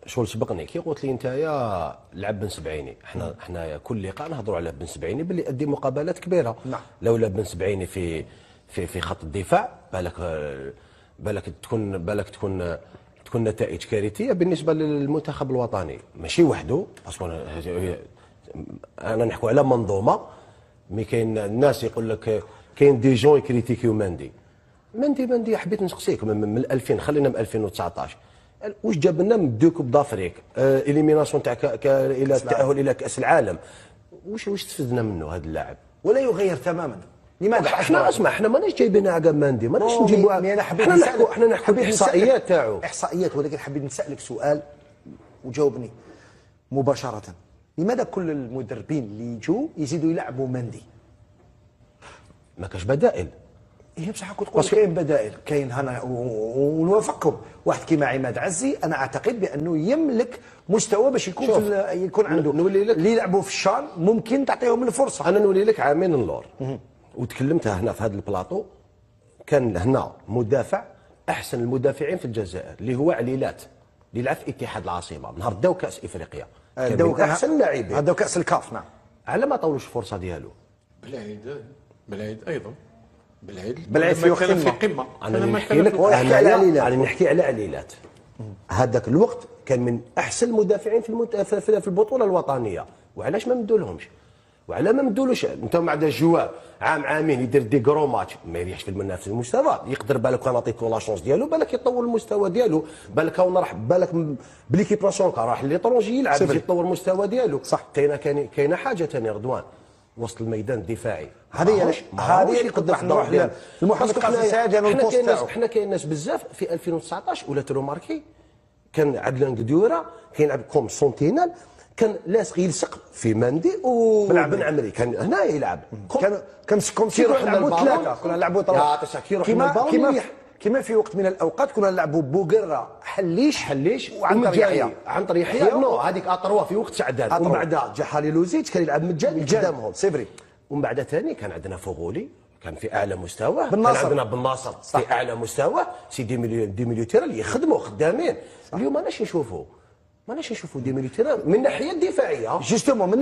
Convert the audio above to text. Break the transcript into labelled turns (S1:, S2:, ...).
S1: شغل سبقني كي قلت لي نتايا لعب بن سبعيني، احنا كل لقاء نهضروا على بن سبعيني باللي ادي مقابلات كبيره.
S2: نعم.
S1: لولا بن سبعيني في خط الدفاع بالك تكون نتائج كارثيه بالنسبه للمنتخب الوطني، ماشي وحده. باسكو انا نحكوا على منظومه. مي كاين الناس يقول لك كاين دي جون يكريتيكيو مندي حبيت نسقسيك من 2000 خلينا من 2019 واش جاب لنا من دو كوب دافريك اليميناسيون تاع الى التاهل الى كاس العالم، واش استفدنا منه هذا اللاعب؟
S2: ولا يغير تماما. لماذا؟
S1: احنا ماناش جايبينها على مندي، ماناش نجيبوا. احنا نحكوا بالاحصائيات تاعو،
S2: احصائيات. ولكن حبيت نسالك سؤال وجاوبني مباشره. لماذا كل المدربين اللي يجوا يزيدوا يلعبوا مندي؟
S1: ما كاش بدائل.
S2: هي بصح كنت تقول كاين بدائل، كاين هنا ونوافقكم. واحد كيما عماد عزي انا اعتقد بانه يملك مستوى باش يكون عنده اللي يلعبوا في الشان ممكن تعطيهم الفرصه.
S1: انا نولي لك عامين اللور وتكلمتها هنا في هذا البلاطو. كان هنا مدافع احسن المدافعين في الجزائر اللي هو عليلات اللي يلعب في اتحاد العاصمه نهار داو كاس افريقيا، كان من احسن اللاعبين.
S2: هذا كاس الكاف. نعم.
S1: على ما طولوش الفرصه ديالو.
S3: بالعيد ايضا
S2: بالعيد في
S3: قمه.
S1: انا نحكي على عليلات. هذاك الوقت كان من احسن المدافعين في البطوله الوطنيه. وعلاش ما مدولهمش؟ وعلى ما مدولوش؟ انت مع الجواب عامين يدير دي كرو ماتش ما يريحش في المنافس المستوى. يقدر بالك كان نعطيكو لا شونس ديالو، بالك يطور المستوى ديالو، بالك هو راح بالك بليكيب ناسيونال راح ليترونجي يلعب باش يطور المستوى ديالو.
S2: صح.
S1: كاينه حاجه ثانيه رضوان، وسط الميدان الدفاعي.
S2: هذه اللي قد نروح لمحمد قاسم سعد.
S1: احنا كاين ناس بزاف في 2019 ولا تروماركي كان عدلان قديوره كيلعب كوم سونتينال، كان لاصق يلصق في مندي وبن عمري كان هنا يلعب.
S2: كان نلعبوا ثلاثه، كنا نلعبوا ثلاثه كما في وقت من الاوقات كنا نلعبوا بوغيرا حليش وعنتر يحيى.
S1: عنتر يحيى نو هذيك اطروا في وقت سعدان. ومن بعد جا خليلوزيتش كان يلعب مجاني قدامهم
S2: سيفري.
S1: ومن بعد ثاني كان عندنا فغولي كان في اعلى مستوى.
S2: كان
S1: عندنا بالناصر في اعلى مستوى. سي دي ميليتير اللي يخدموا خدامين. اليوم ماناش نشوفوا دي ميليتير من الناحيه الدفاعيه.
S2: جوستومون من